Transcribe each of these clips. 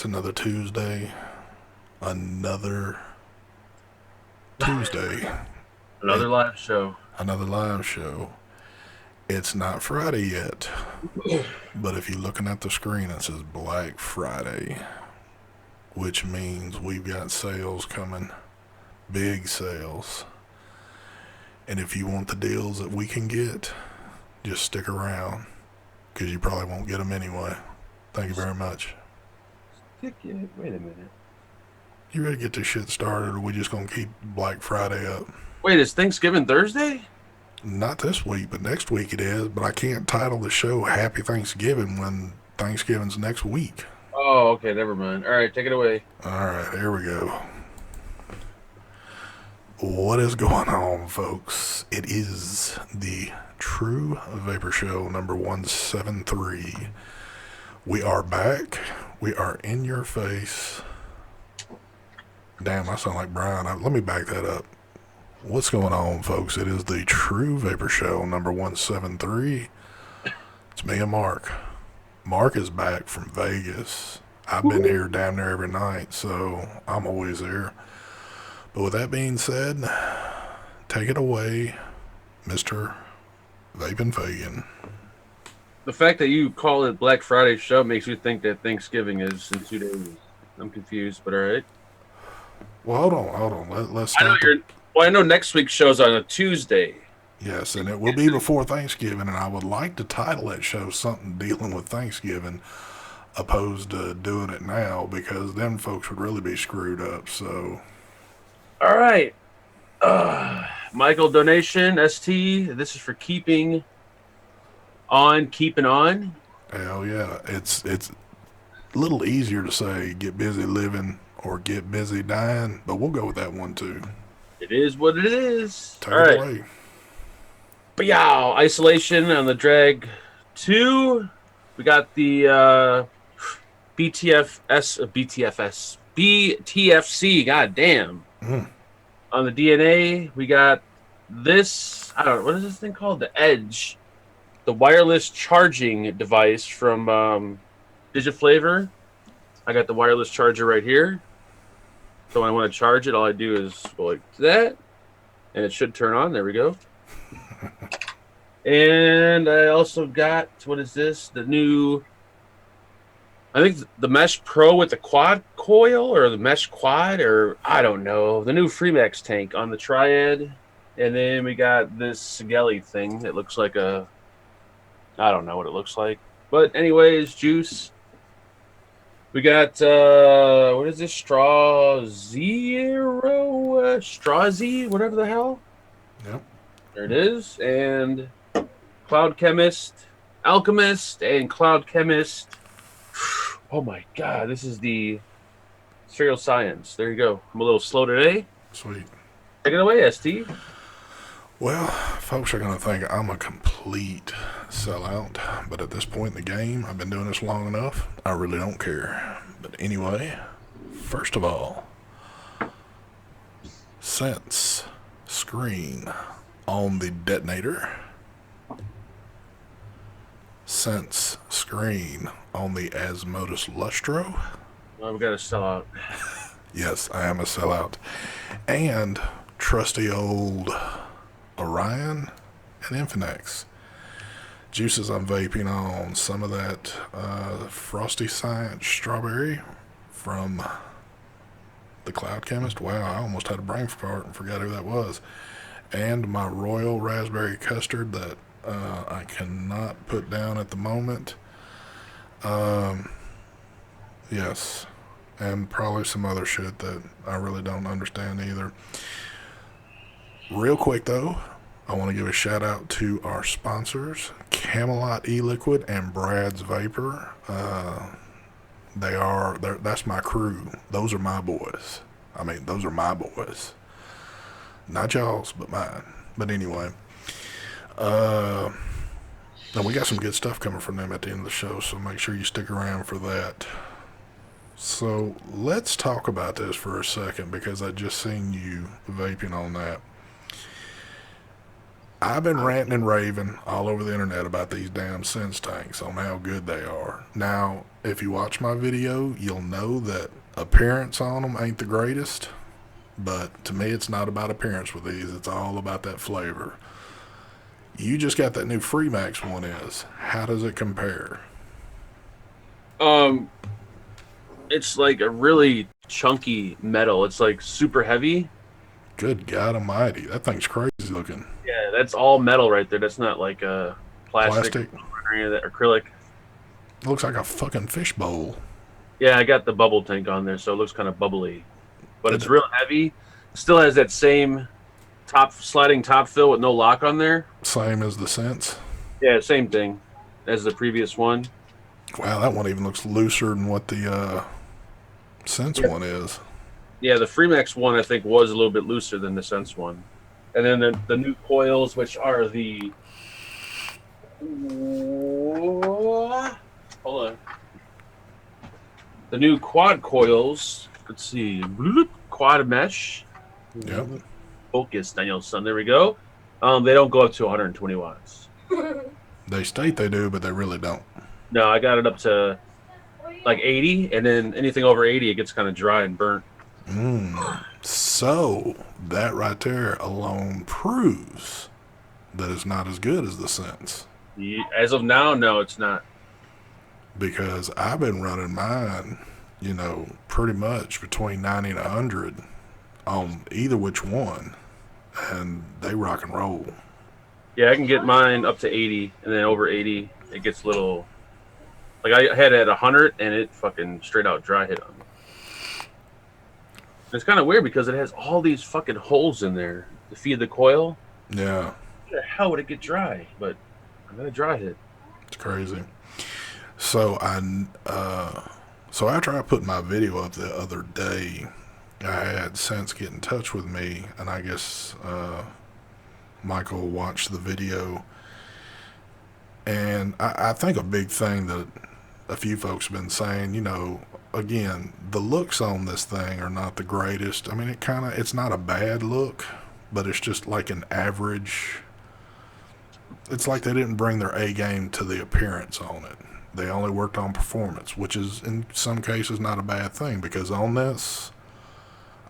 another Tuesday. Another Tuesday. Another live show. Another live show. It's not Friday yet, but if you're looking at the screen, it says Black Friday, which means we've got sales coming. Big sales. And if you want the deals that we can get, just stick around, because you probably won't get them anyway. Thank you very much. Wait a minute. You ready to get this shit started, or are we just going to keep Black Friday up? Wait, is Thanksgiving Thursday? Not this week, but next week it is. But I can't title the show Happy Thanksgiving when Thanksgiving's next week. Oh, okay, never mind. All right, take it away. All right, here we go. What is going on, folks? It is the True Vapor Show number 173. We are back. We are in your face. Damn, I sound like Brian. Let me back that up. What's going on, folks? It is the True Vapor Show number 173. It's me and Mark. Mark is back from Vegas. I've been here damn near every night, so I'm always there. But with that being said, take it away, Mr. Vapin' Fagan. The fact that you call it Black Friday show makes you think that Thanksgiving is in 2 days. I'm confused, but all right. Well, hold on. Let's I know start. you're. Well, I know next week's show's on a Tuesday. Yes, and it will be before Thanksgiving, and I would like to title that show something dealing with Thanksgiving, opposed to doing it now, because then folks would really be screwed up. So, All right. Michael donation ST. This is for keeping on. hell yeah, it's a little easier to say get busy living or get busy dying, but we'll go with that one too. It is what it is. Take All it right. away. But yeah, isolation on the drag 2. We got the BTFC. God damn. Mm. On the DNA, we got this. I don't know, what is this thing called? The Edge, the wireless charging device from Digiflavor. I got the wireless charger right here. So when I want to charge it, all I do is go like that, and it should turn on. There we go. And I also got, what is this? The new, I think the Mesh Pro with the quad coil, or the Mesh Quad, or I don't know. The new Freemax tank on the Triad. And then we got this Sigelli thing that looks like I don't know what it looks like. But anyways, juice. We got, what is this? Strawzy, whatever the hell. Yep. There it is. And Cloud Chemist, Alchemist, and Cloud Chemist. Oh my god, this is the Serial Science. There you go. I'm a little slow today. Sweet. Take it away, ST. Well, folks are going to think I'm a complete sellout, but at this point in the game, I've been doing this long enough, I really don't care. But anyway, first of all, sense screen on the detonator, sense screen on the Asmodus Lustro. Oh, we got to sell out. Yes, I am a sellout. And trusty old Orion and Infinex. Juices I'm vaping on some of that Frosty Science Strawberry from the Cloud Chemist. Wow, I almost had a brain fart and forgot who that was. And my Royal Raspberry Custard that I cannot put down at the moment. Yes, and probably some other shit that I really don't understand either. Real quick though, I want to give a shout out to our sponsors, Camelot E-Liquid and Brad's Vapor. That's my crew. Those are my boys. I mean, those are my boys. Not y'all's, but mine. But anyway, and we got some good stuff coming from them at the end of the show, so make sure you stick around for that. So let's talk about this for a second, because I just seen you vaping on that. I've been ranting and raving all over the internet about these damn sense tanks on how good they are. Now, if you watch my video, you'll know that appearance on them ain't the greatest. But to me, it's not about appearance with these. It's all about that flavor. You just got that new Freemax one is. How does it compare? Um, it's like a really chunky metal. It's like super heavy. Good God Almighty, that thing's crazy looking. Yeah, that's all metal right there. That's not like a plastic Plastic. or any of that acrylic. It looks like a fucking fishbowl. Yeah, I got the bubble tank on there, so it looks kind of bubbly, but It, it's real heavy. Still has that same top sliding top fill with no lock on there. same as the Sense. Yeah, same thing as the previous one. Wow, that one even looks looser than what the Sense Yeah, one is. yeah. The Freemax one I think was a little bit looser than the Sense one, and then the new coils, which are the hold on, the new quad coils. Let's see, quad mesh. Yep. Focus, Danielson. There we go. They don't go up to 120 watts. They state they do, but they really don't. No, I got it up to like 80, and then anything over 80, it gets kind of dry and burnt. So that right there alone proves that it's not as good as the Sense. As of now, no, it's not. Because I've been running mine, pretty much between 90 and 100 on either which one, and they rock and roll. Yeah, I can get mine up to 80, and then over 80, it gets a little. Like I had it at 100, and it fucking straight out dry hit on me. It's kind of weird because it has all these fucking holes in there to feed the coil. Yeah, How the hell would it get dry? But I got a dry hit. it's crazy. So so after I put my video up the other day, I had Sense get in touch with me, and I guess Michael watched the video. And I think a big thing that a few folks have been saying, again, the looks on this thing are not the greatest. I mean, it's not a bad look, but it's just like an average. It's like they didn't bring their A game to the appearance on it. They only worked on performance, which is in some cases not a bad thing, because on this,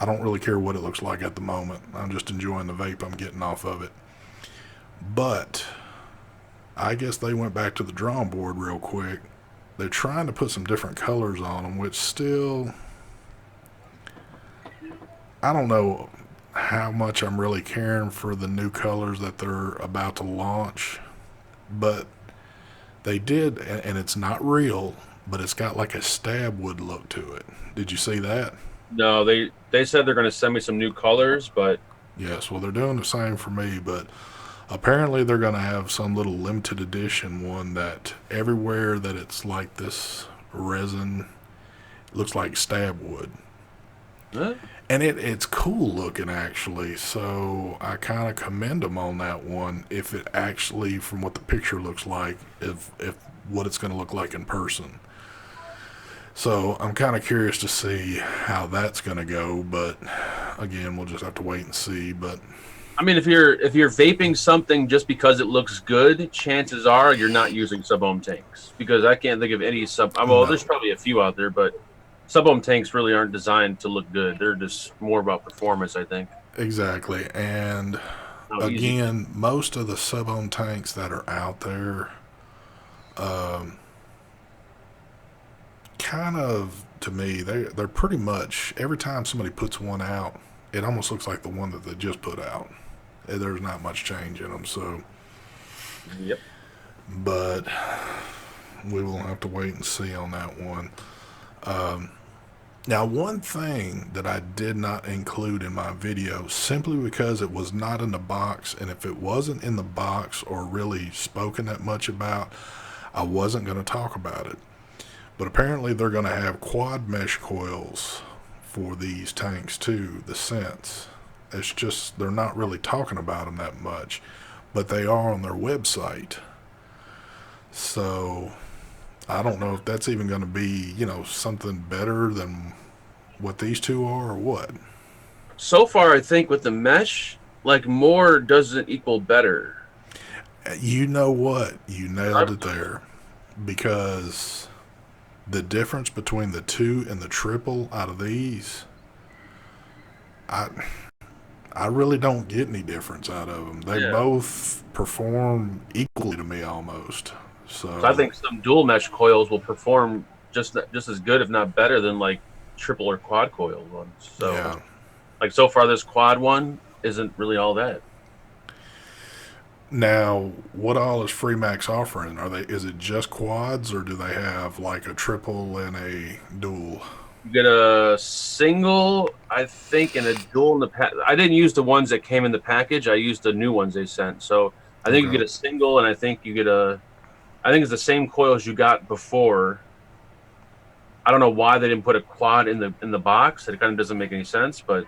I don't really care what it looks like at the moment. I'm just enjoying the vape I'm getting off of it. But I guess they went back to the drawing board real quick. They're trying to put some different colors on them, which still, I don't know how much I'm really caring for the new colors that they're about to launch. But they did, and it's not real, but it's got like a stab wood look to it. Did you see that? No, they said they're going to send me some new colors, but Yes, well, they're doing the same for me, but apparently they're going to have some little limited edition one that everywhere that it's like this resin looks like stab wood. huh? And it's cool looking, actually, so I kind of commend them on that one if it actually, from what the picture looks like, if what it's going to look like in person. So I'm kind of curious to see how that's going to go, but again, we'll just have to wait and see. But I mean, if you're vaping something just because it looks good, chances are you're not using sub-ohm tanks, because I can't think of any well, no, there's probably a few out there, but sub-ohm tanks really aren't designed to look good. They're just more about performance, I think. exactly. And How easy. again, most of the sub-ohm tanks that are out there, kind of, to me, they're pretty much, every time somebody puts one out, it almost looks like the one that they just put out. There's not much change in them, so. Yep. But we will have to wait and see on that one. Now, one thing that I did not include in my video, simply because it was not in the box, and if it wasn't in the box or really spoken that much about, I wasn't going to talk about it. But apparently they're going to have quad mesh coils for these tanks too, the Sense. It's just, they're not really talking about them that much, but they are on their website. So I don't know if that's even going to be, something better than what these two are or what. So far, I think with the mesh, like more doesn't equal better. You know what? You nailed it there. Because The difference between the 2 and the triple out of these, I I really don't get any difference out of them. They Yeah. both perform equally to me almost. So I So think some dual mesh coils will perform just as good, if not better, than like triple or quad coil ones. So yeah. like so far, this quad one isn't really all that. Now, what all is Freemax offering? Are they? Is it just quads, or do they have like a triple and a dual? You get a single, I think, and a dual in the pack. I didn't use the ones that came in the package. I used the new ones they sent. So I think you Okay. get a single, and I think you get a. I think it's the same coil as you got before. I don't know why they didn't put a quad in the box. It kind of doesn't make any sense, but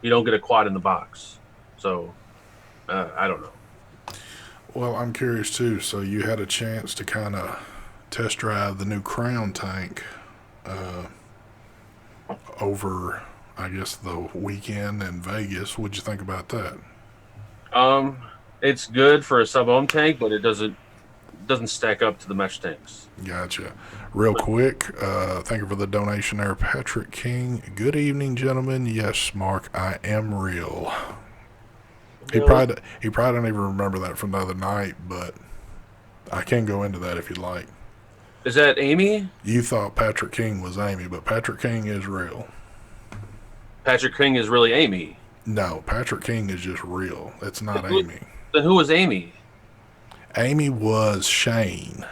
you don't get a quad in the box. So I don't know. Well, I'm curious too. So you had a chance to kind of test drive the new Crown tank uh, over, I guess, the weekend in Vegas. What'd you think about that? Um, it's good for a sub ohm tank, but it doesn't stack up to the mesh tanks. Gotcha. Real But quick, thank you for the donation there, Patrick King. Good evening, gentlemen. Yes, Mark, I am real. no, He probably don't even remember that from the other night, but I can go into that if you'd like. is that Amy? You thought Patrick King was Amy, but Patrick King is real. Patrick King is really Amy. No, Patrick King is just real. It's not Who, Amy. then who was Amy? Amy was Shane.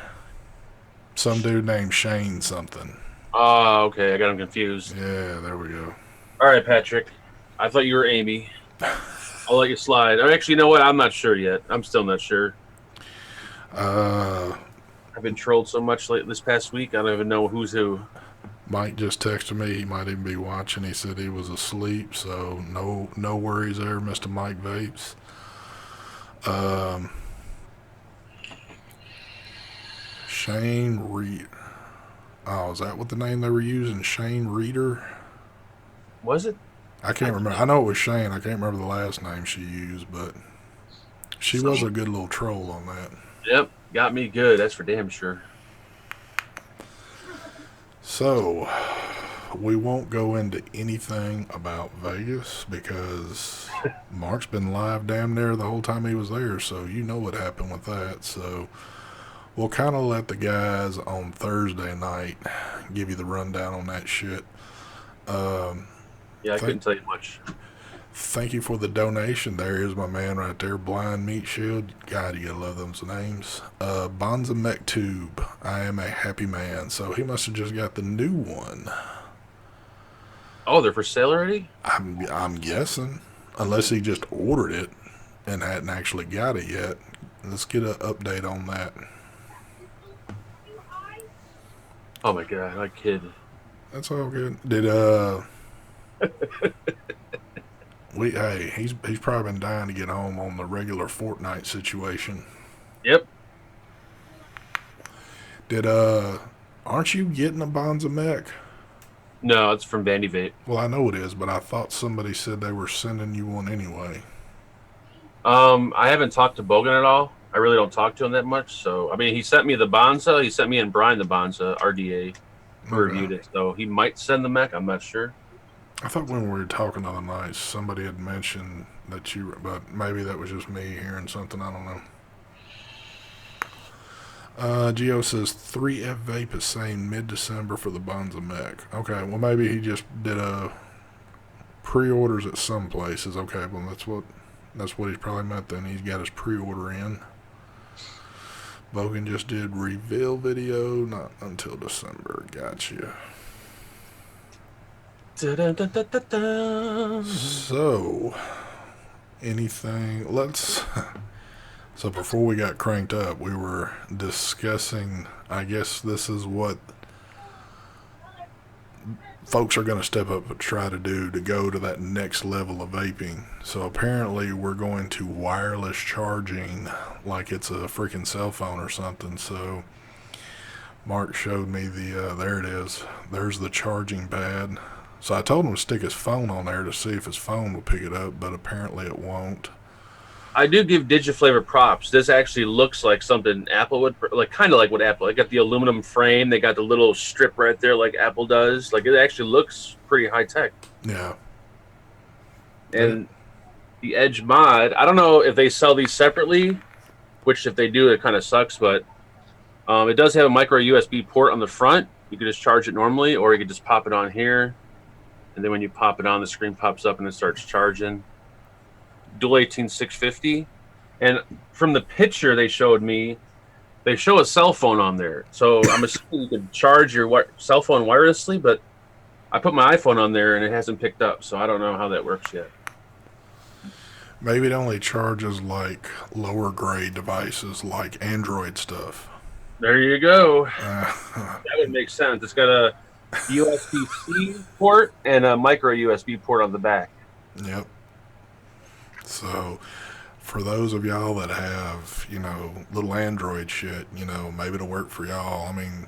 Some dude named Shane something. Oh, okay, I got him confused. Yeah, there we go. All right, Patrick. I thought you were Amy. I'll let you slide. Or actually, you know what? I'm not sure yet. I'm still not sure. Uh, I've been trolled so much late this past week. I don't even know who's who. Mike just texted me. He might even be watching. He said he was asleep, so no worries there, Mr. Mike Vapes. Um, Shane Reed. Oh, is that what the name they were using? Shane Reeder? Was it? I I can't remember. I know it was Shane. I can't remember the last name she used, but she was some. a good little troll on that. Yep, got me good. That's for damn sure. So, we won't go into anything about Vegas because Mark's been live damn near the whole time he was there, so you know what happened with that. So, we'll kind of let the guys on Thursday night give you the rundown on that shit. Um, Yeah, I couldn't thank, tell you much. thank you for the donation. There is my man right there, Blind Meat Shield. God, you gotta love those names. Bonza Mech Tube. I am a happy man. So he must have just got the new one. Oh, they're for sale already? I'm guessing, unless he just ordered it and hadn't actually got it yet. Let's get an update on that. Oh my god, I kid. That's all good. Did hey, he's probably been dying to get home on the regular Fortnite situation. Yep. Did aren't you getting a Bonza mech? No, it's from Vandy Vape. Well, I know it is, but I thought somebody said they were sending you one anyway. I haven't talked to Bogan at all. I really don't talk to him that much. So, I mean, he sent me the Bonza. He sent me and Brian the Bonza RDA. We Okay. reviewed it. So he might send the mech. I'm not sure. I thought when we were talking the other night, somebody had mentioned that but maybe that was just me hearing something. I don't know. Geo says 3F Vape is saying mid-December for the Bonza mech. Okay, well maybe he just did a pre-orders at some places. Okay, well that's what he's probably meant then. He's got his pre-order in. Bogan just did reveal video, not until December. Gotcha. Da-da-da-da-da-da. So, anything? Let's. So before we got cranked up, we were discussing. I guess this is what folks are going to step up and try to do to go to that next level of vaping. So apparently, we're going to wireless charging like it's a freaking cell phone or something. So Mark showed me there it is. There's the charging pad. So I told him to stick his phone on there to see if his phone will pick it up, but apparently it won't. I do give Digiflavor props. This actually looks like something Apple would like, kind of like what Apple. They got the aluminum frame. They got the little strip right there, like Apple does. Like it actually looks pretty high tech. Yeah. And the Edge mod, I don't know if they sell these separately. Which, if they do, it kind of sucks. But it does have a micro USB port on the front. You can just charge it normally, or you can just pop it on here, and then when you pop it on, the screen pops up and it starts charging. Dual 18650. And from the picture they showed me, they show a cell phone on there. So I'm assuming you can charge your cell phone wirelessly, but I put my iPhone on there and it hasn't picked up. So I don't know how that works yet. Maybe it only charges like lower grade devices like Android stuff. There you go. That would make sense. It's got a USB-C port and a micro USB port on the back. Yep. So, for those of y'all that have, little Android shit, maybe it'll work for y'all. I mean,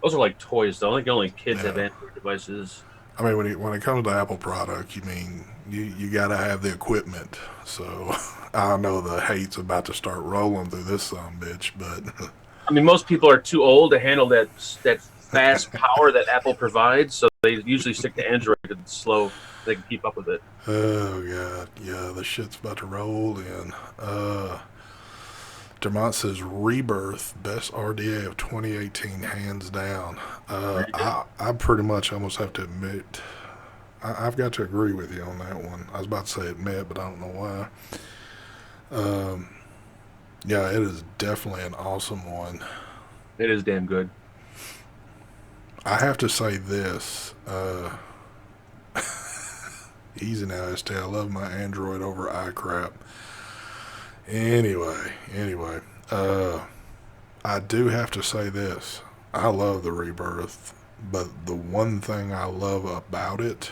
those are like toys, though. I think only kids have Android devices. I mean, when it comes to Apple product, you got to have the equipment. So, I know the hate's about to start rolling through this bitch, but I mean, most people are too old to handle that fast power that Apple provides, so they usually stick to Android because it's slow. They can keep up with it. Oh god, yeah, the shit's about to roll in. Dermont says Rebirth, best RDA of 2018, hands down. I pretty much almost have to admit, I've got to agree with you on that one. I was about to say admit, but I don't know why. Yeah, it is definitely an awesome one. It is damn good. I have to say this. Easy now, ST. I love my Android over iCrap. Anyway, I do have to say this. I love the Rebirth, but the one thing I love about it,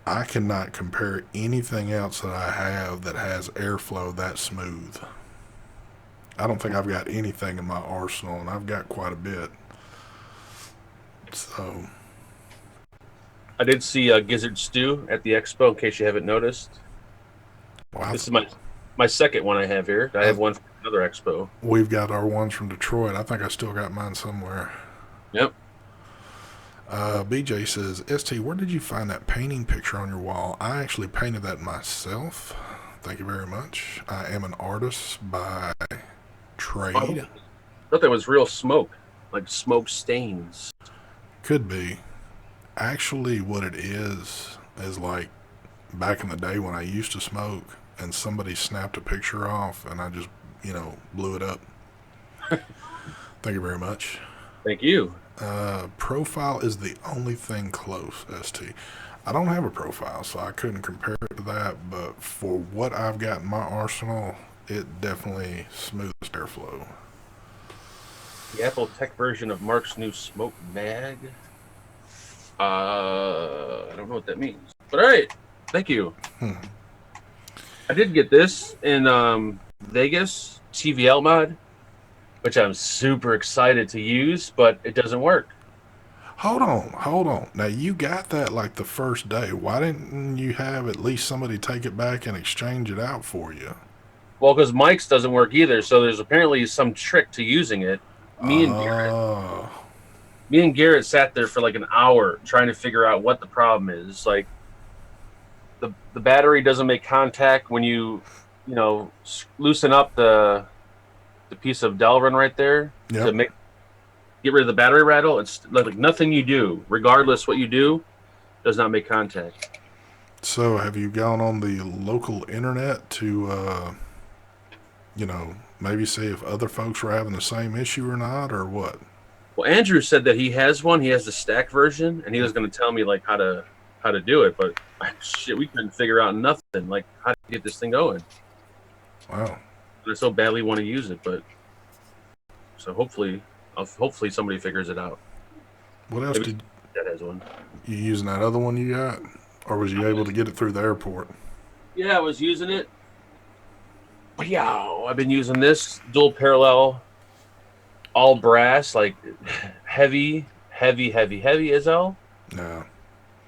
I cannot compare anything else that I have that has airflow that smooth. I don't think I've got anything in my arsenal, and I've got quite a bit. So, I did see Gizzard Stew at the expo, in case you haven't noticed. Wow. This is my second one I have here. I have one from another expo. We've got our ones from Detroit. I think I still got mine somewhere. Yep. BJ says, ST, where did you find that painting picture on your wall? I actually painted that myself. Thank you very much. I am an artist by trade. I thought that was real smoke, like smoke stains. Could be. Actually, what it is like back in the day when I used to smoke and somebody snapped a picture off and I just, blew it up. Thank you very much. Thank you. Profile is the only thing close, ST. I don't have a profile, so I couldn't compare it to that, but for what I've got in my arsenal, it definitely smoothest airflow. The Apple Tech version of Mark's new smoke bag. I don't know what that means. But all right, thank you. I did get this in Vegas, TVL mod, which I'm super excited to use, but it doesn't work. Hold on. Now, you got that like the first day. Why didn't you have at least somebody take it back and exchange it out for you? Well, because Mike's doesn't work either, so there's apparently some trick to using it. Me and Garrett sat there for like an hour trying to figure out what the problem is. Like, the battery doesn't make contact when you loosen up the piece of Delrin right there to get rid of the battery rattle. It's like nothing you do, regardless what you do, does not make contact. So have you gone on the local internet to, maybe see if other folks were having the same issue or not, or what? Well, Andrew said that he has one. He has the stack version, and he was going to tell me like how to do it. But shit, we couldn't figure out nothing. Like how to get this thing going. Wow. I so badly want to use it, but so hopefully somebody figures it out. What else Maybe that has one? You using that other one you got, or was you able to get it through the airport? Yeah, I was using it. Yeah, I've been using this dual parallel, all brass, like heavy Izal. No.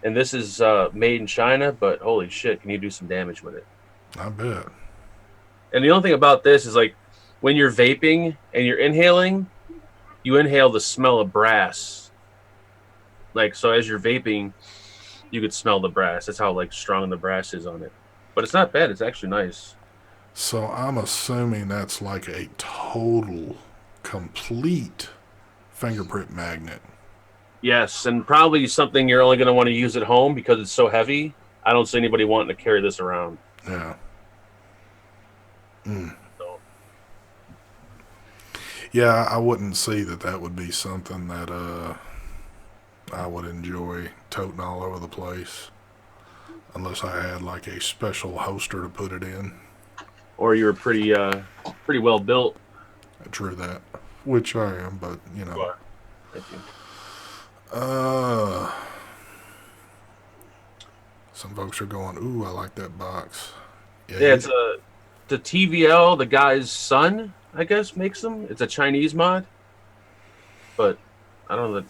And this is made in China, but holy shit, can you do some damage with it? I bet. And the only thing about this is like when you're vaping and you're inhaling, you inhale the smell of brass. Like so, as you're vaping, you could smell the brass. That's how like strong the brass is on it. But it's not bad. It's actually nice. So I'm assuming that's like a total, complete fingerprint magnet. Yes, and probably something you're only going to want to use at home because it's so heavy. I don't see anybody wanting to carry this around. Yeah. Mm. So, Yeah, I wouldn't see that would be something that I would enjoy toting all over the place, unless I had like a special holster to put it in. or you were pretty well built. True that, which I am, but You are. Thank you. Uh, some folks are going, "Ooh, I like that box." Yeah, it's the TVL. The guy's son, I guess, makes them. It's a Chinese mod, but I don't know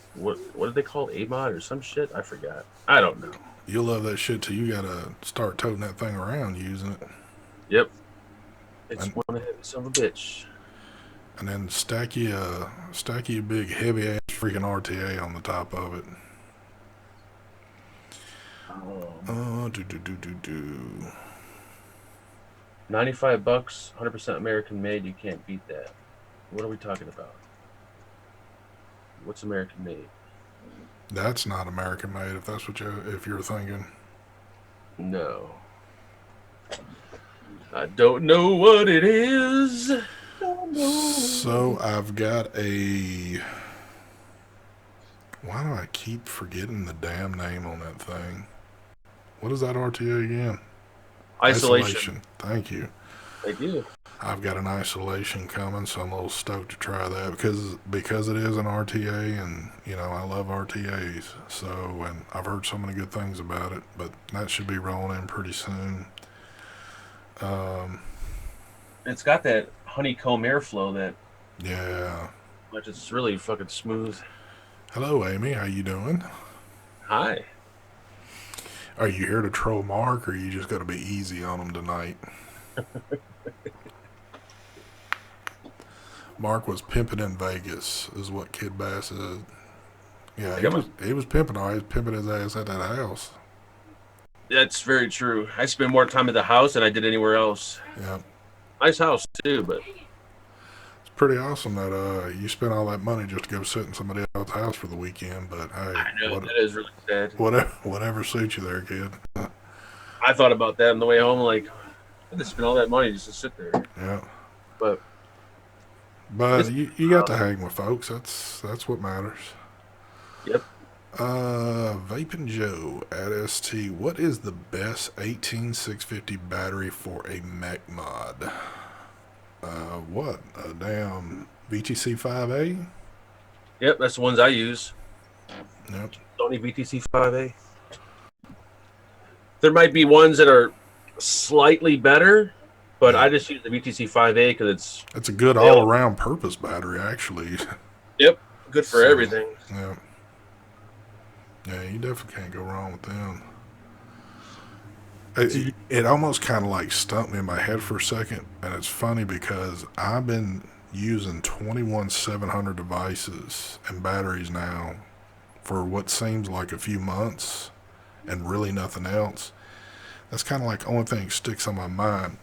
what did they call it? A mod or some shit. I forgot. I don't know. You'll love that shit till you gotta start toting that thing around using it. Yep, it's And, one heavy son of a bitch. and then stack you a big heavy ass freaking RTA on the top of it. Do. $95, 100% American made. You can't beat that. What are we talking about? What's American made? That's not American made if you're thinking. No. I don't know what it is. So I've got a. Why do I keep forgetting the damn name on that thing? What is that RTA again? Isolation. Thank you. Thank you. I've got an isolation coming, so I'm a little stoked to try that because it is an RTA, and I love RTAs. So, and I've heard so many good things about it, but that should be rolling in pretty soon. It's got that honeycomb airflow that Yeah. which is really fucking smooth. Hello, Amy. How you doing? Hi. Are you here to troll Mark, or are you just going to be easy on him tonight? Mark was pimping in Vegas, is what Kid Bass said. Yeah, he was pimping. He was pimping his ass at that house. That's very true. I spend more time at the house than I did anywhere else. Yeah, Nice house too, but it's pretty awesome that you spent all that money just to go sit in somebody else's house for the weekend. But hey, I know that is really sad. Whatever suits you there, kid. I thought about that on the way home. Like, I just spent all that money just to sit there. Yeah, But you got to hang with folks. That's what matters. Yep. Vaping Joe at ST. What is the best 18650 battery for a mech mod? What a damn VTC 5A. Yep, that's the ones I use. Yep. Sony VTC 5A. There might be ones that are slightly better, but I just use the VTC 5A because it's a good all around purpose battery actually. Yep, good for everything. Yeah. Yeah, you definitely can't go wrong with them. It almost kind of like stumped me in my head for a second, and it's funny because I've been using 21700 devices and batteries now for what seems like a few months and really nothing else. That's kind of like the only thing that sticks on my mind.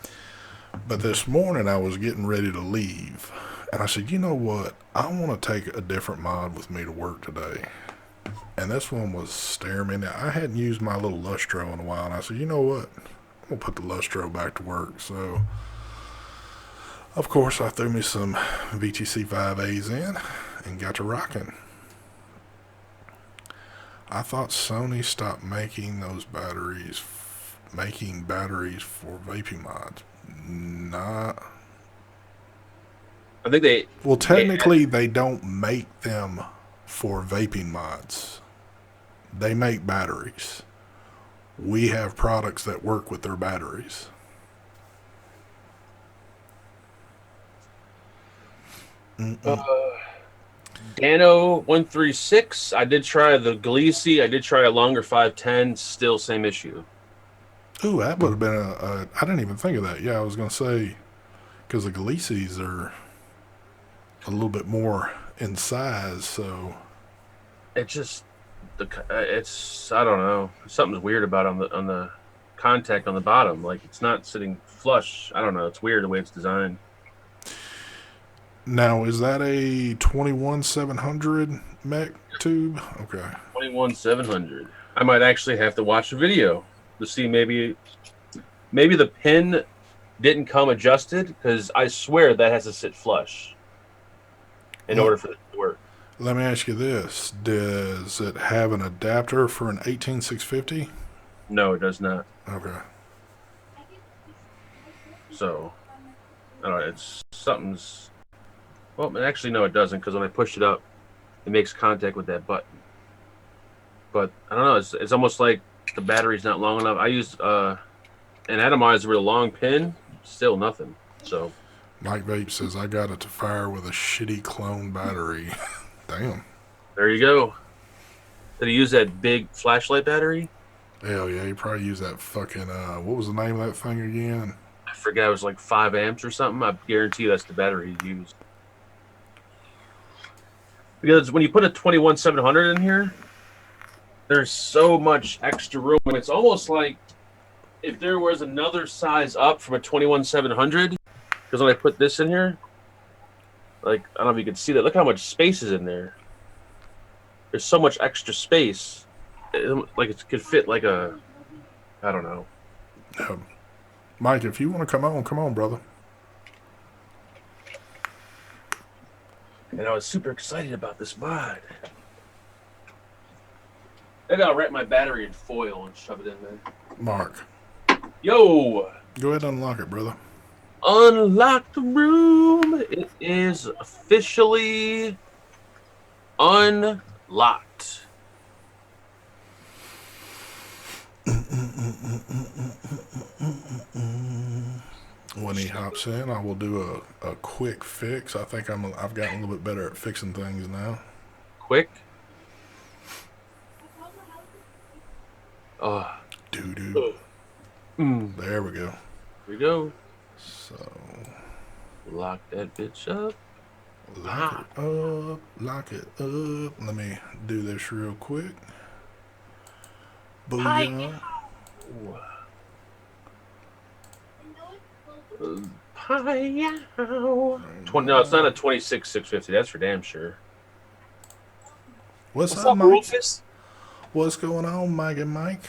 But this morning I was getting ready to leave, and I said, you know what? I want to take a different mod with me to work today. And this one was staring me. Now, I hadn't used my little Lustro in a while, and I said, you know what? I'm going to put the Lustro back to work. So, of course, I threw me some VTC 5As in and got to rocking. I thought Sony stopped making those batteries, making batteries for vaping mods. Not. I think they. Well, technically, they don't make them for vaping mods. They make batteries. We have products that work with their batteries. Dano 136. I did try the Gleesy. I did try a longer 510. Still same issue. Ooh, that would have been I didn't even think of that. Yeah, I was gonna say because the Galices are a little bit more in size, so It just it's I don't know. Something's weird about it on the contact on the bottom. Like it's not sitting flush. I don't know. It's weird the way it's designed. now is that a 21-700 mech tube? Okay. 21-700. I might actually have to watch a video to see maybe the pin didn't come adjusted because I swear that has to sit flush in Well, order for it to work. let me ask you this: does it have an adapter for an 18650? No, it does not. Okay. So I don't know. It's something's. Well, actually, no, it doesn't because when I push it up, it makes contact with that button. But I don't know. It's almost like the battery's not long enough. I used an atomizer with a long pin, still nothing. So Mike Vape says I got it to fire with a shitty clone battery. Damn. there you go. Did he use that big flashlight battery? Hell yeah, he probably used that fucking what was the name of that thing again? I forgot. It was like 5 amps or something. I guarantee that's the battery he used. Because when you put a 21-700 in here, there's so much extra room, and it's almost like if there was another size up from a 21-700. Because when I put this in here, like I don't know if you can see that. Look how much space is in there. There's so much extra space. Like it could fit like a, I don't know. Mike, if you want to come on, brother. And I was super excited about this mod. Maybe I'll wrap my battery in foil and shove it in there. Mark, Yo! go ahead and unlock it, brother. Unlock the room. It is officially unlocked. When he hops in, I will do a quick fix. I think I've gotten a little bit better at fixing things now. Quick. Oh. Doo-doo. Mm. There we go. Here we go. So Lock that bitch up. lock it up. Let me do this real quick. Booyah. No, it's not a 26-650. That's for damn sure. What's up, Mike? Rufus? What's going on, Mike and Mike?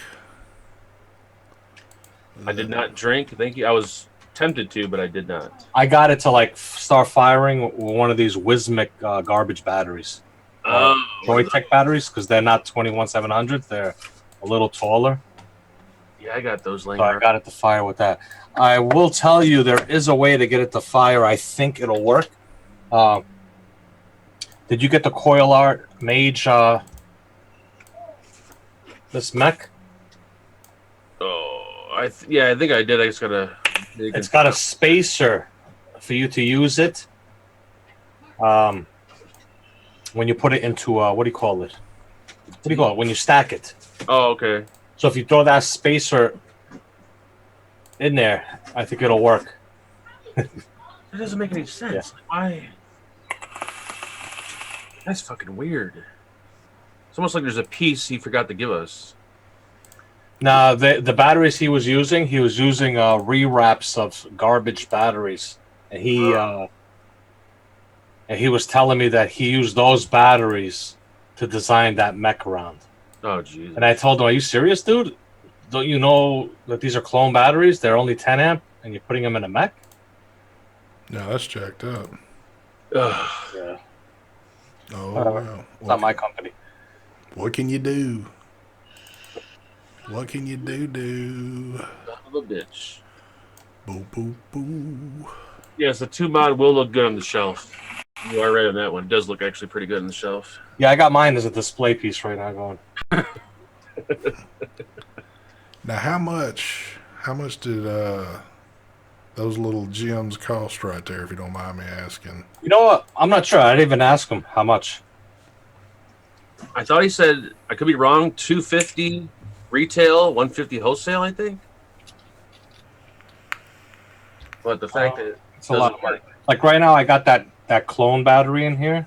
I did not drink. Thank you. I was tempted to, but I did not. I got it to like start firing with one of these Wismic garbage batteries. Joytech batteries, because they're not 21-700. They're a little taller. Yeah, I got those laying So I got it to fire with that. I will tell you there is a way to get it to fire. I think it'll work. Did you get the coil art mage this mech? Oh, I think I did. I just gotta. It's got a spacer for you to use it. When you put it into what do you call it? What do you call it when you stack it? Oh, okay. So if you throw that spacer in there, I think it'll work. It doesn't make any sense. Yeah. Why? That's fucking weird. It's almost like there's a piece he forgot to give us. Now the batteries he was using rewraps of garbage batteries, and he was telling me that he used those batteries to design that mech around. Oh, jeez. And I told him, "Are you serious, dude? Don't you know that these are clone batteries? They're only 10 amp, and you're putting them in a mech?" No, that's jacked up. Ugh. Yeah. Oh, well. It's not my company. What can you do? What can you do? Son of a bitch. Boo, boo, boo. Yes, the 2 mod will look good on the shelf. You are right on that one. It does look actually pretty good on the shelf. Yeah, I got mine as a display piece right now going. Now, how much did those little gems cost right there, if you don't mind me asking? You know what? I'm not sure. I didn't even ask him how much. I thought he said, I could be wrong, $250 retail, $150 wholesale, I think. but the fact that it It's a lot doesn't of money. work. Like right now, I got that clone battery in here.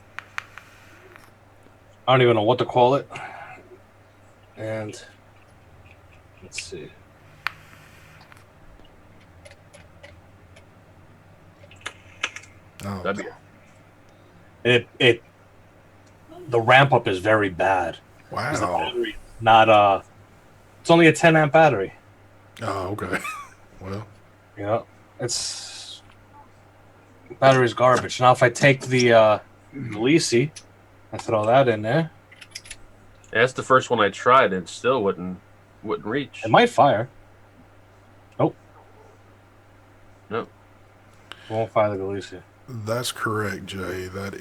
I don't even know what to call it. And let's see. Oh, That'd be It the ramp up is very bad. 'Cause the wow. battery not it's only a 10 amp battery. Oh, okay. Well, You know, it's battery's garbage. Now if I take the Lisi and throw that in there, That's the first one I tried, and it still wouldn't reach. it might fire. Nope. No. Won't fire the Lisi. that's correct, Jay. That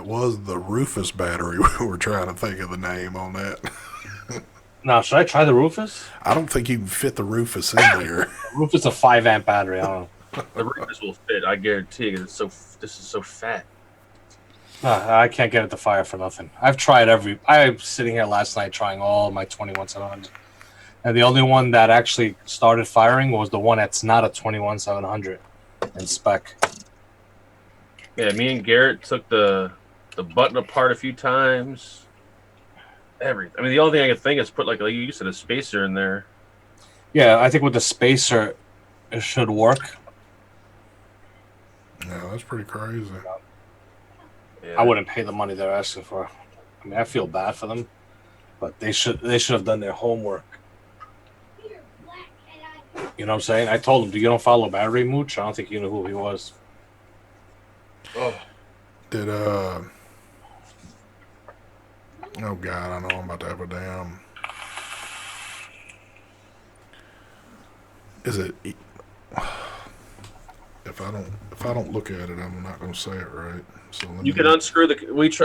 was the Rufus battery. We were trying to think of the name on that. Now, should I try the Rufus? I don't think you can fit the Rufus in there. Rufus a 5 amp battery. I don't know. The Rufus will fit, I guarantee. 'Cause this is so fat. I can't get it to fire for nothing. I've tried I was sitting here last night trying all my 21700s. And the only one that actually started firing was the one that's not a 21700 in spec. Yeah, me and Garrett took the button apart a few times. Everything. I mean, the only thing I could think is put like you said, a spacer in there. Yeah, I think with the spacer, it should work. Yeah, that's pretty crazy. Yeah. I wouldn't pay the money they're asking for. I mean, I feel bad for them, but they should have done their homework. You know what I'm saying? I told him, "Do you don't follow Battery Mooch?" I don't think you knew who he was. Oh, Did oh God, I know I'm about to have a damn. Is it? If I don't look at it, I'm not gonna say it right. So let you me can unscrew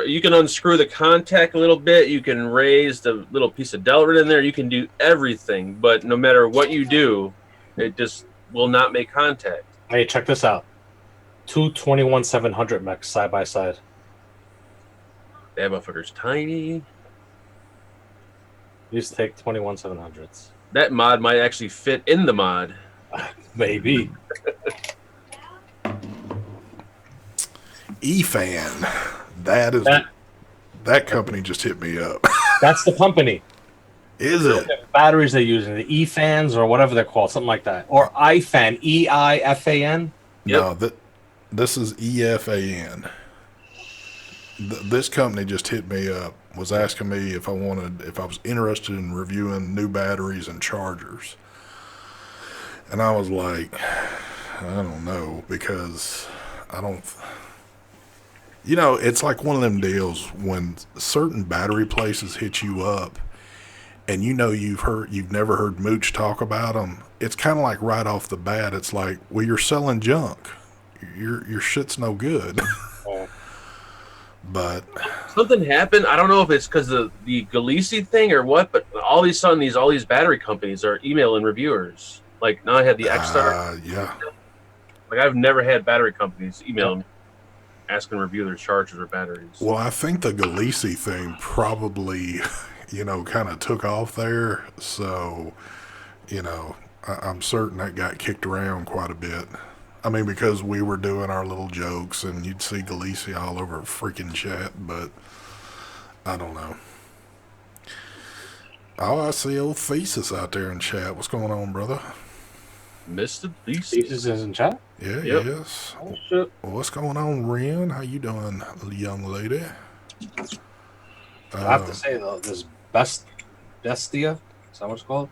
you can unscrew the contact a little bit. You can raise the little piece of Delrin in there. You can do everything, but no matter what you do, it just will not make contact. Hey, check this out. Two 21700 mechs side by side. That motherfucker's tiny. You just take 21700s. That mod might actually fit in the mod. Maybe. E-Fan. That company just hit me up. That's the company. Is it? The batteries they're using, the E-fans or whatever they're called, something like that. Or iFan, EIFAN. No, this is EFAN. This company just hit me up, was asking me if I was interested in reviewing new batteries and chargers. And I was like, I don't know, because I don't. You know, it's like one of them deals when certain battery places hit you up, and you know you've never heard Mooch talk about them. It's kind of like right off the bat. It's like, well, you're selling junk. Your shit's no good. Oh. But Something happened. I don't know if it's because of the Galisi thing or what, but all of a sudden all these battery companies are emailing reviewers. Like now I had the X-Star. yeah. Like I've never had battery companies email me asking to review their chargers or batteries. Well, I think the Galisi thing probably, kind of took off there. So, I'm certain that got kicked around quite a bit. I mean, because we were doing our little jokes and you'd see Galisi all over freaking chat, but I don't know. Oh, I see old Thesis out there in chat. What's going on, brother? Mr. Thesis. Thesis is in chat? Yeah, Yep. yes. Oh, shit. Well, what's going on, Ren? How you doing, young lady? I have to say, though, this Bestia, is that what it's called?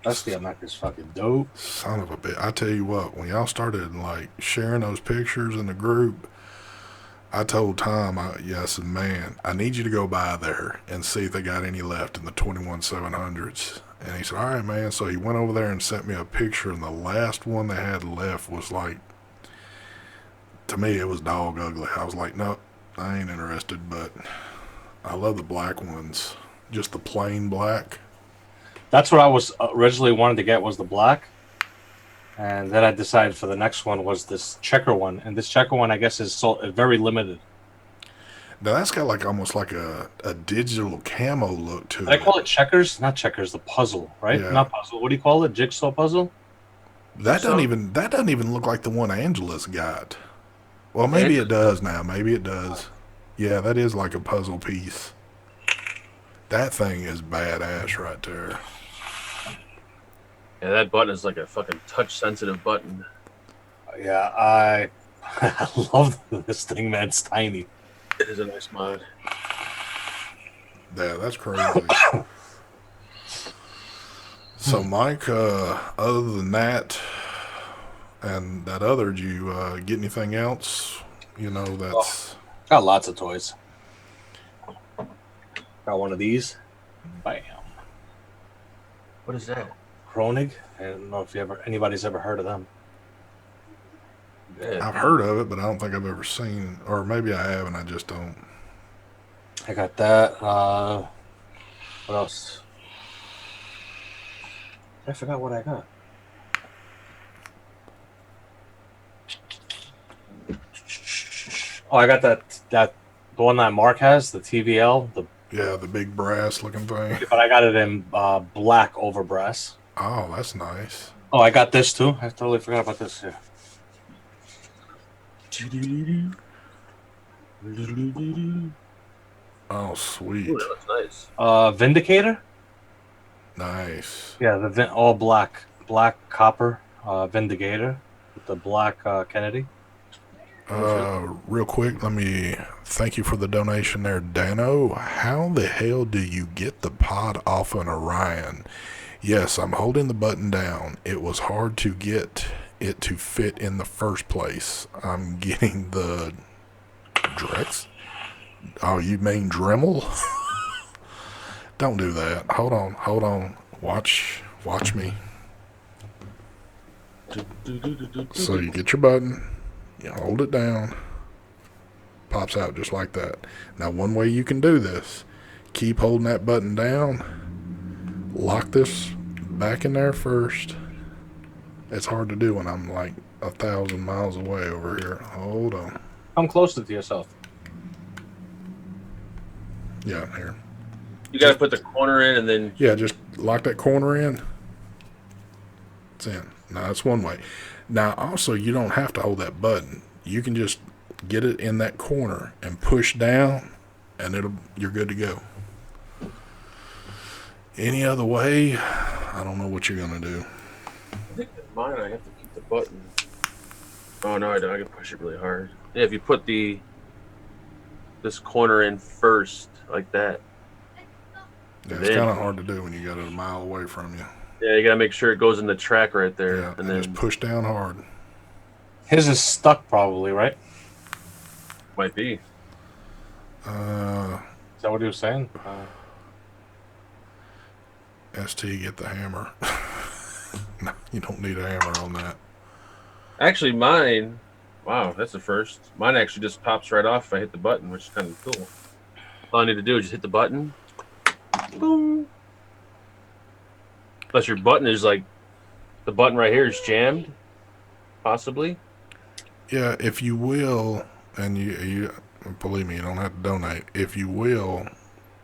Bestia mech is fucking dope. Son of a bitch. I tell you what, when y'all started sharing those pictures in the group, I told Tom, I said, man, I need you to go by there and see if they got any left in the 21700s. And he said, all right, man. So he went over there and sent me a picture, and the last one they had left was to me, it was dog ugly. I was like, nope, I ain't interested, but I love the black ones. Just the plain black. That's what I was originally wanted to get was the black. And then I decided for the next one was this checker one. And this checker one, I guess, is very limited. Now, that's got almost like a digital camo look to I it. call it checkers? Not checkers, the puzzle, right? Yeah. Not puzzle. What do you call it? Jigsaw puzzle? That So- doesn't even look like the one Angela's got. Well, maybe it does now. Maybe it does. Yeah, that is like a puzzle piece. That thing is badass right there. Yeah, that button is like a fucking touch-sensitive button. Yeah, I I love this thing, man. It's tiny. It is a nice mod. Yeah, that's crazy. So, Mike, other than that and that other, did you get anything else? You know, that's... Got lots of toys. Got one of these. Bam. What is that? Kronig. I don't know if anybody's ever heard of them. Yeah. I've heard of it, but I don't think I've ever seen, or maybe I have and I just don't. I got that. What else? I forgot what I got. Oh, I got the one that Mark has, the TVL, Yeah, the big brass looking thing. but I got it in black over brass. Oh, that's nice. Oh, I got this too. I totally forgot about this here. Oh, sweet. Ooh, that looks nice. Vindicator. Nice. Yeah, all black copper Vindicator with the black Kennedy. Real quick, let me thank you for the donation there, Dano. How the hell do you get the pod off an Orion? Yes, I'm holding the button down. It was hard to get it to fit in the first place. I'm getting the Drex. Oh, you mean Dremel? Don't do that. Hold on. Watch me. So you get your button, you hold it down, pops out just like that. Now, one way you can do this, keep holding that button down, lock this back in there first. It's hard to do when I'm like 1,000 miles away over here. Hold on. Come closer to yourself. Yeah, here. You got to put the corner in and then. Yeah, just lock that corner in. It's in. Now, that's one way. Now, also, you don't have to hold that button. You can just get it in that corner and push down, and you're good to go. Any other way, I don't know what you're going to do. I think in mine I have to keep the button. Oh no, I don't. I can push it really hard. Yeah, if you put this corner in first, like that. Yeah, it's kind of hard to do when you got it a mile away from you. Yeah, you gotta make sure it goes in the track right there, Yeah, and then just push down hard. His is stuck probably, right? might be. Is that what he was saying? ST, get the hammer. No, you don't need a hammer on that. Actually, mine. Wow, that's the first. Mine actually just pops right off if I hit the button, which is kind of cool. All I need to do is just hit the button. Boom. Unless your button is like, the button right here is jammed, possibly. Yeah, if you will, and you believe me, you don't have to donate. If you will,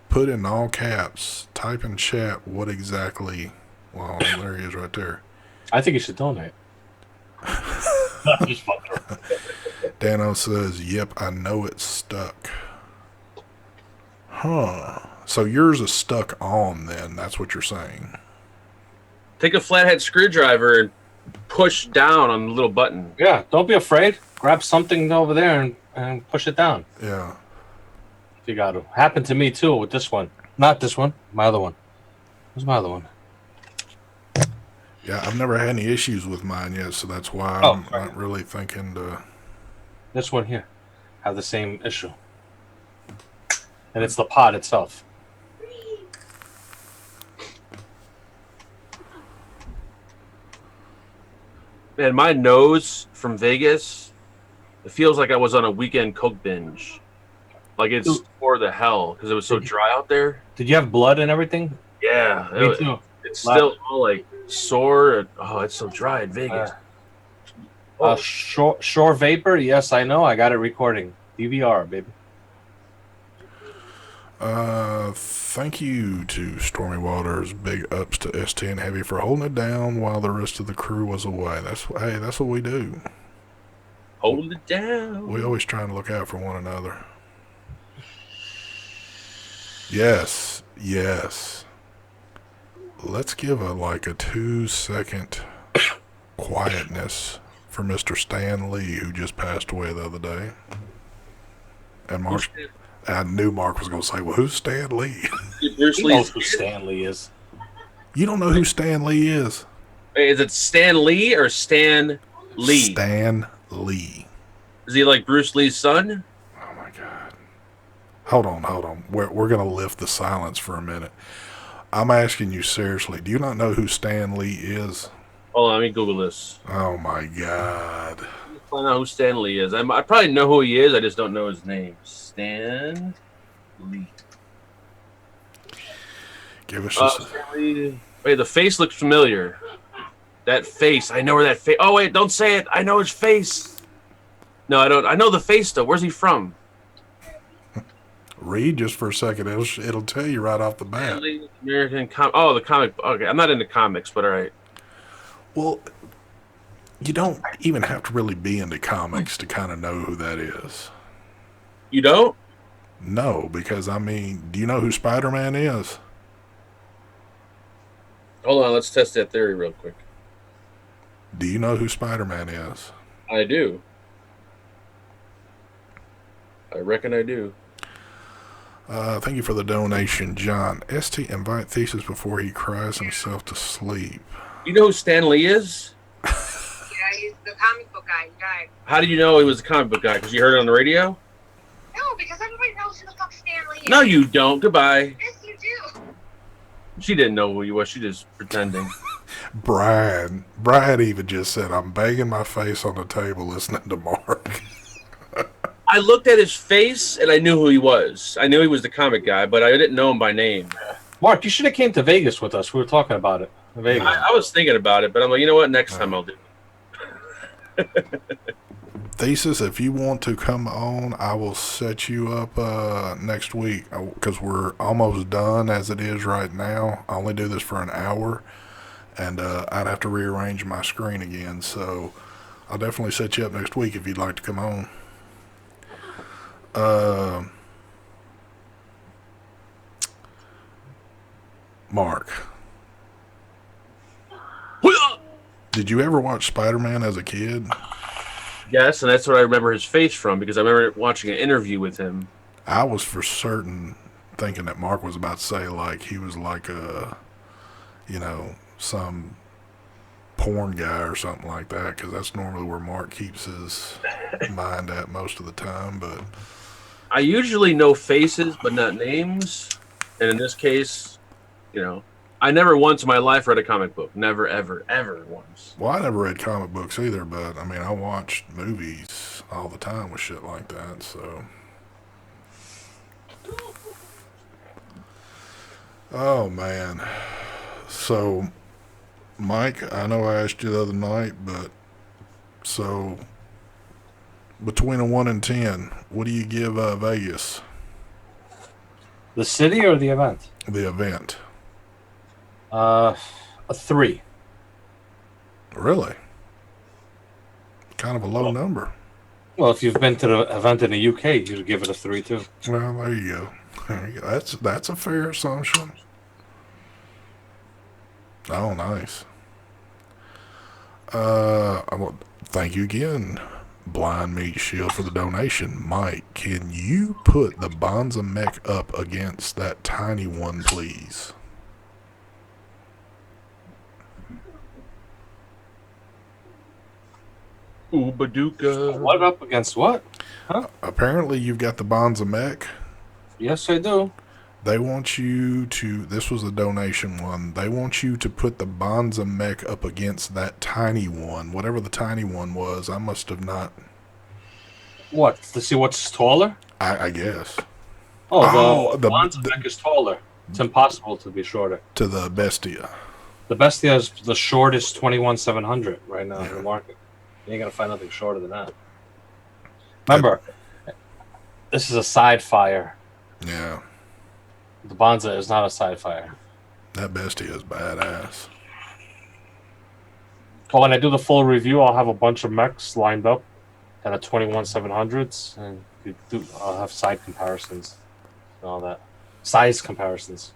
put in all caps, type in chat what exactly. Well, there he is right there. I think you should donate. Just fucking around. Dano says, "Yep, I know it's stuck." Huh. So yours is stuck on then, that's what you're saying. Take a flathead screwdriver and push down on the little button. Yeah, don't be afraid. Grab something over there and push it down. Yeah. If you got to. Happened to me too with this one. Not this one. My other one. Where's my other one? Yeah, I've never had any issues with mine yet, so that's why Oh, I'm right. not really thinking to... This one here. Have the same issue. And it's the pod itself. Man, my nose from Vegas, it feels like I was on a weekend Coke binge. Like it's for the hell because it was so dry out there. Did you have blood and everything? Yeah, Me too. it's still all like sore. Oh, it's so dry in Vegas. Shore Vapor? Yes, I know. I got it recording. DVR, baby. Thank you to Stormy Waters. Big ups to ST and Heavy for holding it down while the rest of the crew was away. That's what we do. Hold it down. We always trying to look out for one another. Yes. Let's give a 2-second quietness for Mr. Stan Lee, who just passed away the other day. And Mark, I knew Mark was going to say, "Well, who's Stan Lee?" Bruce He Lee. knows who Stan Lee is. You don't know who Stan Lee is? Wait, is it Stan Lee or Stan Lee? Stan Lee. Is he like Bruce Lee's son? Oh my God. Hold on. We're going to lift the silence for a minute. I'm asking you seriously. Do you not know who Stan Lee is? Hold on, let me Google this. Oh my God. Find out who Stan Lee is. I probably know who he is. I just don't know his name. Stan Lee. Give us just Stan Lee. Wait, the face looks familiar. That face. I know where that face. Oh wait, don't say it. I know his face. No, I don't. I know the face though. Where's he from? read just for a second. It'll tell you right off the bat. American the comic. Okay, I'm not into comics, but all right. Well, you don't even have to really be into comics to kind of know who that is. You don't? No, because I mean, do you know who Spider-Man is? Hold on, let's test that theory real quick. Do you know who Spider-Man is? I do. I reckon I do. Thank you for the donation, John. ST invite Thesis before he cries himself to sleep. You know who Stan Lee is? Yeah, he's the comic book guy. He died. How did you know he was a comic book guy? Because you heard it on the radio? No, because everybody knows who the fuck Stan Lee is. No, you don't. Goodbye. Yes, you do. She didn't know who he was. She just pretending. Brian even just said, "I'm banging my face on the table listening to Mark." I looked at his face and I knew who he was. I knew he was the comic guy, but I didn't know him by name. Mark, you should have came to Vegas with us. We were talking about it. Vegas. I was thinking about it, but I'm like, you know what? Next time I'll do it. Thesis, if you want to come on, I will set you up next week because we're almost done as it is right now. I only do this for an hour, and I'd have to rearrange my screen again. So I'll definitely set you up next week if you'd like to come on. Mark, did you ever watch Spider-Man as a kid? Yes, and that's what I remember his face from because I remember watching an interview with him. I was for certain thinking that Mark was about to say like he was like some porn guy or something like that, because that's normally where Mark keeps his mind at most of the time. But I usually know faces but not names, and in this case, I never once in my life read a comic book. Never, ever, ever once. well, I never read comic books either, but I mean I watched movies all the time with shit like that. So oh man. So Mike, I know I asked you the other night, but so between a 1 and 10, what do you give Vegas? The city or the event? The event. A 3. Really? Kind of a low number. Well, if you've been to the event in the UK, you'd give it a 3 too. Well, there you go. There you go. That's a fair assumption. Oh, nice. Thank you again, Blind Meat Shield, for the donation. Mike, can you put the Bonza mech up against that tiny one, please? Ooh, Baduka. What up against what? Apparently, you've got the Bonza mech. Yes, I do. They want you to, this was a donation one, they want you to put the Bonza mech up against that tiny one, whatever the tiny one was. I must have not. What? To see what's taller? I guess. Oh, the the Bonza mech is taller. It's impossible to be shorter. to the Bestia. The Bestia is the shortest 21,700 right now in the market. You ain't gonna find nothing shorter than that. Remember, this is a side fire. Yeah. The Bonza is not a side fire. That bestie is badass. But when I do the full review, I'll have a bunch of mechs lined up that are 21-700s, and I'll have side comparisons and all that. Size comparisons.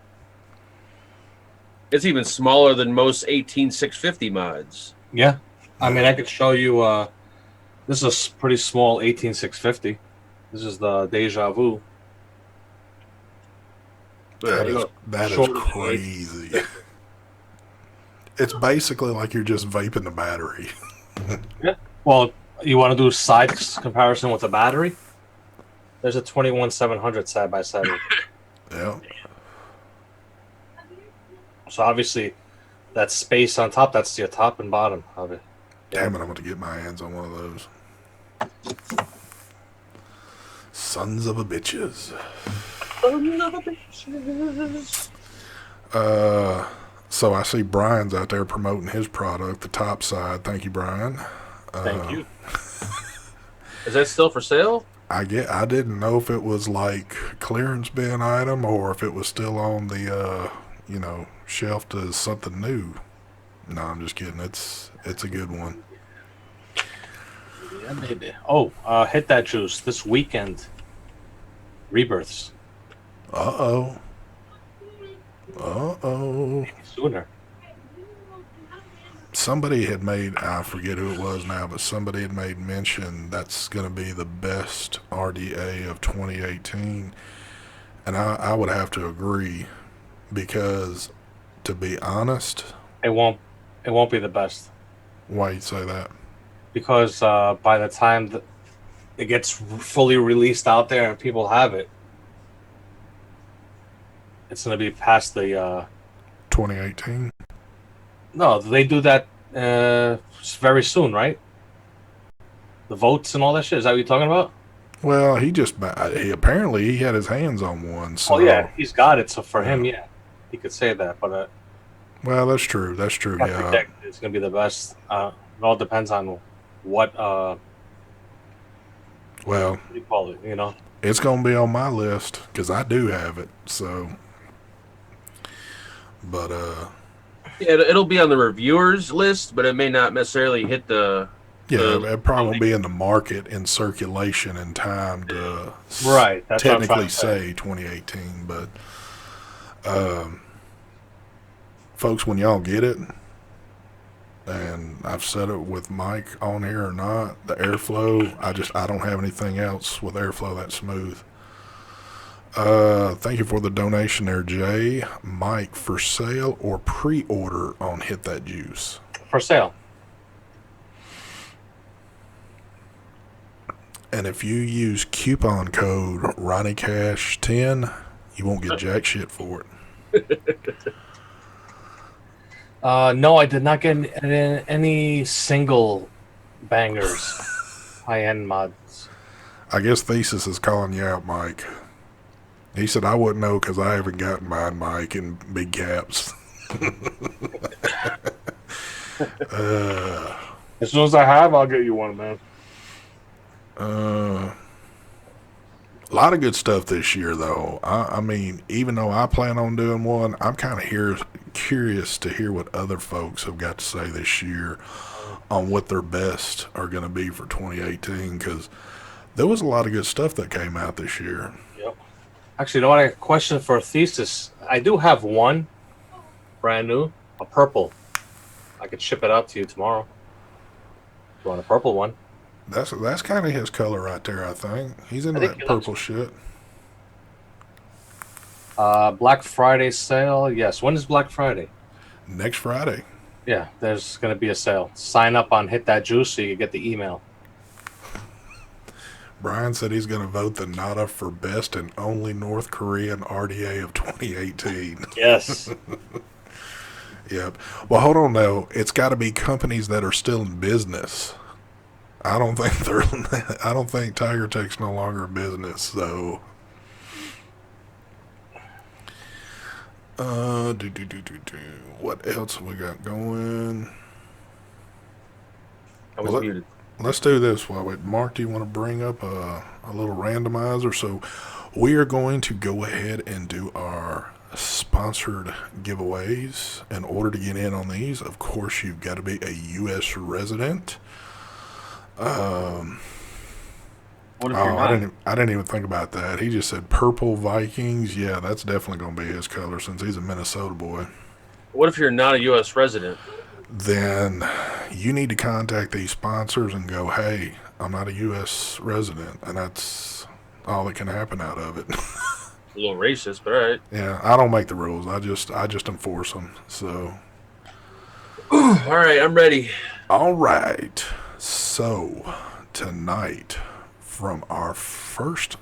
It's even smaller than most 18650 mods. Yeah. I mean, I could show you. This is a pretty small 18650. This is the Deja Vu. That Yeah, is Shorter than crazy. It's basically like you're just vaping the battery. Well, you want to do side comparison with the battery? There's a 21-700 side by side. Yeah. So obviously, that space on top, that's your top and bottom of it. Damn it, I'm going to get my hands on one of those. Sons of a bitches. So I see Brian's out there promoting his product, the top side. Thank you, Brian. Thank you. Is that still for sale? I didn't know if it was like clearance bin item or if it was still on the shelf as something new. No, I'm just kidding. It's a good one. Yeah, baby. Oh, hit that juice this weekend. Rebirths. Uh-oh. Sooner. Somebody had made, I forget who it was now, but somebody had made mention that's going to be the best RDA of 2018. And I would have to agree because, to be honest... It won't be the best. Why you say that? Because by the time that it gets fully released out there and people have it, it's going to be past the... 2018? No, they do that very soon, right? The votes and all that shit. Is that what you're talking about? Well, he apparently he had his hands on one. So, oh yeah, he's got it. So for him, yeah, he could say that. But well, that's true. That's true. I Yeah. predict it's gonna be the best. It all depends on what Well, what do you call it? You know. it's gonna be on my list because I do have it. So, but Yeah, it'll be on the reviewers list, but it may not necessarily hit the. yeah, it probably won't be in the market in circulation in time to Right. That's what I'm technically trying to say. say 2018. But folks, when y'all get it, and I've said it with Mike on here or not, the airflow, I don't have anything else with airflow that smooth. Thank you for the donation there, Jay. Mike, for sale or pre-order on Hit That Juice? For sale. And if you use coupon code RonnieCash10, you won't get jack shit for it. No, I did not get any single bangers, high-end mods. I guess Thesis is calling you out, Mike. He said, I wouldn't know because I haven't gotten mine, Mike, in big caps. As soon as I have, I'll get you one, man. A lot of good stuff this year, though. I mean, even though I plan on doing one, I'm kind of curious to hear what other folks have got to say this year on what their best are going to be for 2018, because there was a lot of good stuff that came out this year. Yep. Actually, you know what? I got a question for a thesis. I do have one, brand new, a purple. I could ship it out to you tomorrow. You want a purple one? That's kind of his color right there, I think. He's into that purple shit. Black Friday sale. Yes. When is Black Friday? Next Friday. Yeah, there's going to be a sale. Sign up on Hit That Juice so you get the email. Brian said he's going to vote the NADA for best and only North Korean RDA of 2018. Yes. Yep. Well, hold on though. It's got to be companies that are still in business. I don't think Tiger Tech's no longer in business, so. What else have we got going? I was muted. Let's do this. Mark, do you want to bring up a little randomizer? So We are going to go ahead and do our sponsored giveaways. In order to get in on these, of course, you've got to be a U.S. resident. What if you're not? I didn't even think about that. He just said purple Vikings. Yeah, that's definitely going to be his color since he's a Minnesota boy. What if you're not a U.S. resident? Then you need to contact these sponsors and go, hey, I'm not a U.S. resident, and that's all that can happen out of it. A little racist, but all right. Yeah, I don't make the rules. I just enforce them. So, All right, I'm ready. all right. So tonight, from our first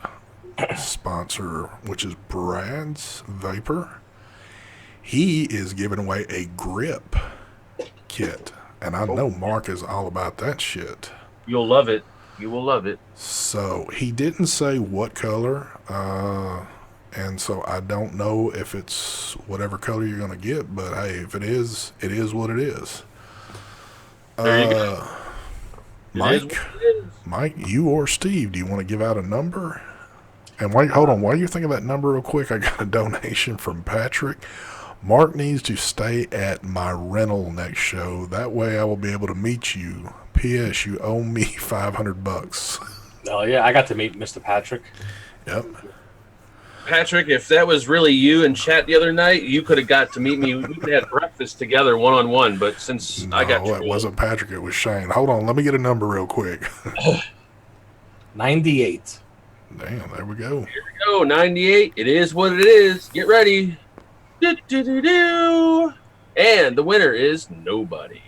sponsor, which is Brad's Vapor, he is giving away a grip kit, and I know Mark is all about that shit. You'll love it. You will love it. So he didn't say what color, and so I don't know if it's whatever color you're gonna get. But hey, if it is what it is. There you go. Mike, you or Steve, do you want to give out a number? And wait, hold on. While you're thinking of that number real quick, I got a donation from Patrick. Mark needs to stay at my rental next show. That way I will be able to meet you. P.S. You owe me $500. Oh, yeah, I got to meet Mr. Patrick. Yep. Patrick, if that was really you in chat the other night, you could have got to meet me. We could have had breakfast together one-on-one, but since I got No, it wasn't Patrick. It was Shane. Hold on. Let me get a number real quick. 98. Damn, there we go. Here we go, 98. It is what it is. Get ready. Do-do-do-do. And the winner is nobody.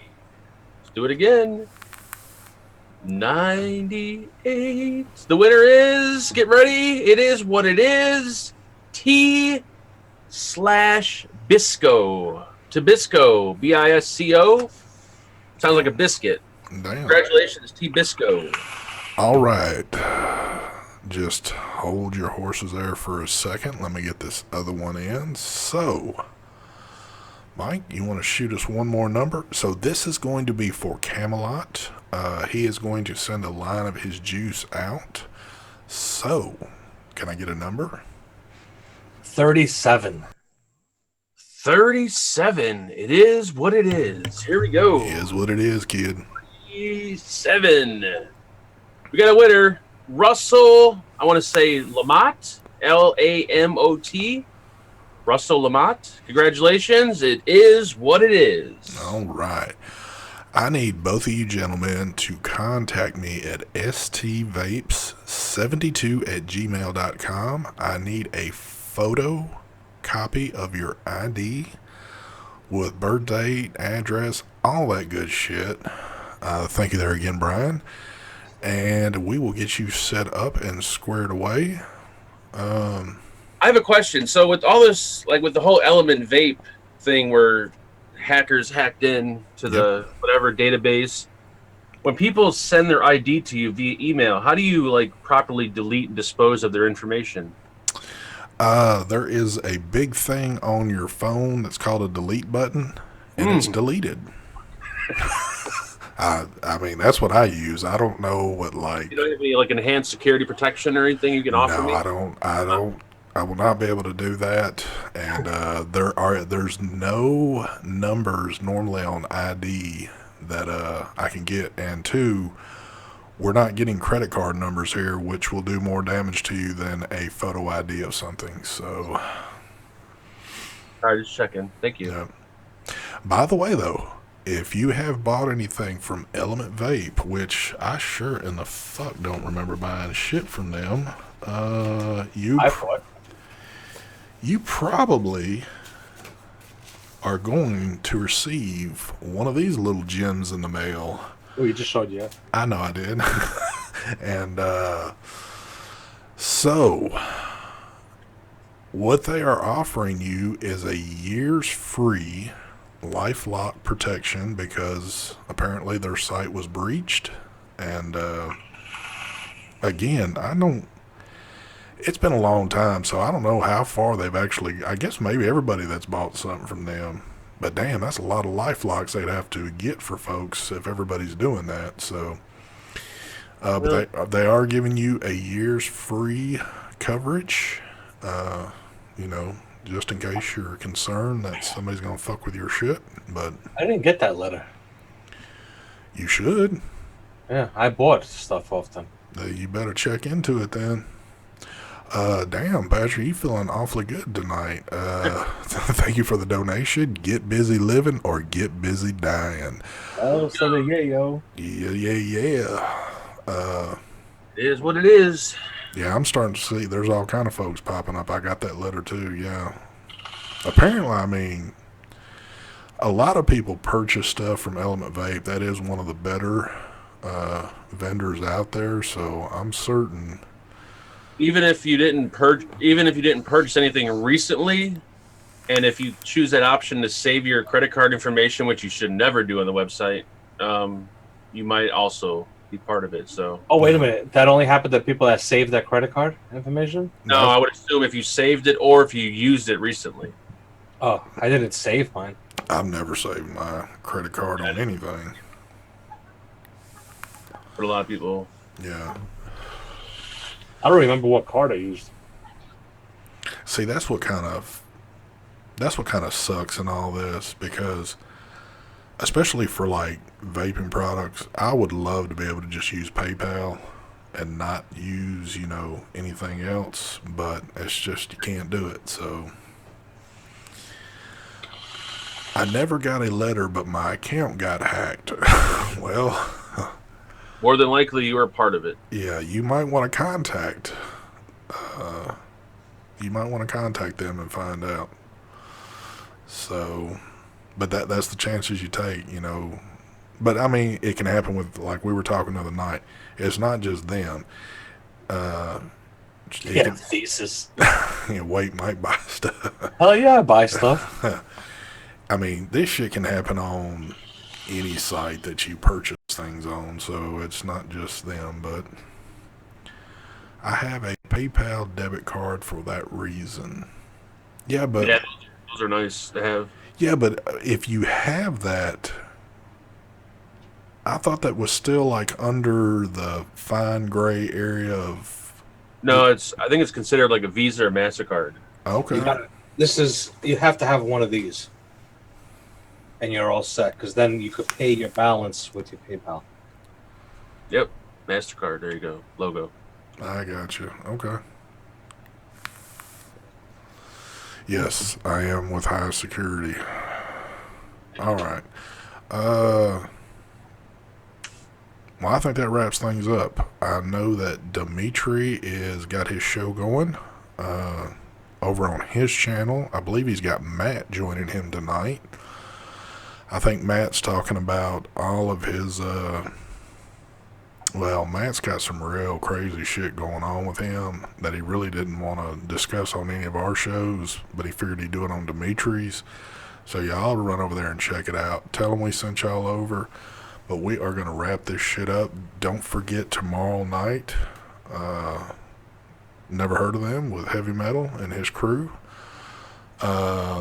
Let's do it again. 98. The winner is, get ready, it is what it is. T/Bisco. Tabisco. B-I-S-C-O. Sounds like a biscuit. Damn. Congratulations, T/Bisco. All right. Just hold your horses there for a second. Let me get this other one in. So, Mike, you want to shoot us one more number? So this is going to be for Camelot. He is going to send a line of his juice out. So, can I get a number? 37. 37. It is what it is. Here we go. It is what it is, kid. 37. We got a winner. Russell, I want to say Lamott. Lamot. Russell Lamott. Congratulations. It is what it is. All right. I need both of you gentlemen to contact me at stvapes72@gmail.com. I need a photo copy of your ID with birth date, address, all that good shit. Thank you there again, Brian. And we will get you set up and squared away. I have a question. So with all this, like with the whole Element Vape thing where hackers hacked in to the whatever database, when people send their ID to you via email, how do you like properly delete and dispose of their information? There is a big thing on your phone that's called a delete button, and it's deleted. I mean, that's what I use. I don't know what like. You don't have any like enhanced security protection or anything you can offer me? No, I don't. I will not be able to do that. And there's no numbers normally on ID that I can get. And two, we're not getting credit card numbers here, which will do more damage to you than a photo ID of something. So. All right, just checking. Thank you. Yeah. By the way, though, if you have bought anything from Element Vape, which I sure in the fuck don't remember buying shit from them, you probably are going to receive one of these little gems in the mail. Oh, you just showed you. I know I did. And so what they are offering you is a year's free LifeLock protection because apparently their site was breached. And again, it's been a long time, so I don't know how far they've actually, I guess maybe everybody that's bought something from them. But damn, that's a lot of LifeLocks they'd have to get for folks if everybody's doing that. So, but they are giving you a year's free coverage. You know, just in case you're concerned that somebody's gonna fuck with your shit. But I didn't get that letter. you should. Yeah, I bought stuff off them. You better check into it then. Damn, Patrick, you feeling awfully good tonight. Thank you for the donation. Get busy living or get busy dying. Oh, so yeah, yo. Yeah. It is what it is. Yeah, I'm starting to see there's all kind of folks popping up. I got that letter too, yeah. Apparently, I mean, a lot of people purchase stuff from Element Vape. That is one of the better vendors out there, so I'm certain. Even if you didn't purchase anything recently, and if you choose that option to save your credit card information, which you should never do on the website, you might also be part of it. So. Oh, wait a minute. That only happened to people that saved their credit card information? No, I would assume if you saved it or if you used it recently. Oh, I didn't save mine. I've never saved my credit card on anything. For a lot of people. Yeah. I don't remember what card I used. See, that's what kind of sucks in all this, because especially for like vaping products, I would love to be able to just use PayPal and not use, you know, anything else, but it's just you can't do it. So I never got a letter, but my account got hacked. Well, more than likely you were part of it. yeah, you might want to contact them and find out. So, but that's the chances you take, you know. But I mean, it can happen with, like we were talking the other night. It's not just them. Thesis. Wait, might buy stuff. Hell yeah, I buy stuff. I mean, this shit can happen on any site that you purchase things on, so it's not just them. But I have a PayPal debit card for that reason. Yeah, but Yeah, those are nice to have. yeah, but if you have that, I thought that was still like under the fine gray area of. No, I think it's considered like a Visa or MasterCard. Okay. You have to have one of these. And you're all set, because then you could pay your balance with your PayPal. Yep, MasterCard. There you go. Logo. I got you. Okay. Yes, I am with high security. All right. Well, I think that wraps things up. I know that Dimitri is got his show going over on his channel. I believe he's got Matt joining him tonight. I think Matt's talking about all of his, well, Matt's got some real crazy shit going on with him that he really didn't want to discuss on any of our shows, but he figured he'd do it on Dimitri's. So y'all run over there and check it out. Tell him we sent y'all over, but we are going to wrap this shit up. Don't forget tomorrow night, never heard of them, with Heavy Metal and his crew.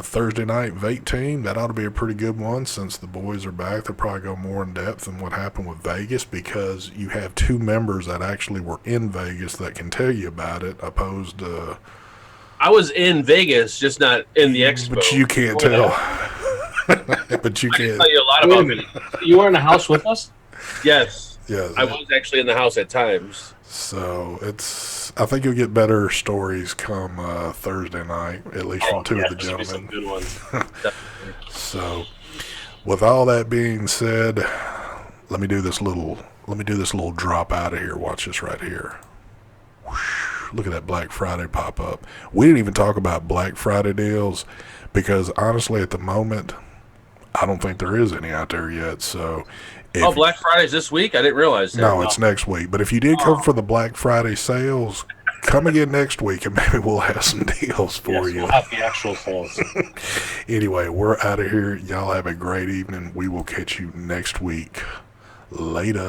Thursday night Vape team, that ought to be a pretty good one since the boys are back. They'll probably go more in depth than what happened with Vegas, because you have two members that actually were in Vegas that can tell you about it, opposed to. I was in Vegas, just not in the expo. But you can't tell. But you I can can't. tell you a lot about it. You were in the house with us? Yes. Yeah, I was actually in the house at times. So I think you'll get better stories come Thursday night, at least from two of the there'll be some gentlemen. good ones. Definitely. So, with all that being said, let me do this little drop out of here. Watch this right here. Whoosh, look at that Black Friday pop up. We didn't even talk about Black Friday deals, because honestly, at the moment, I don't think there is any out there yet. So, Black Friday's this week? I didn't realize that. no, it's next week. But if you did come for the Black Friday sales, come again next week, and maybe we'll have some deals for you. We'll have the actual sales. Anyway, we're out of here. Y'all have a great evening. We will catch you next week. Later.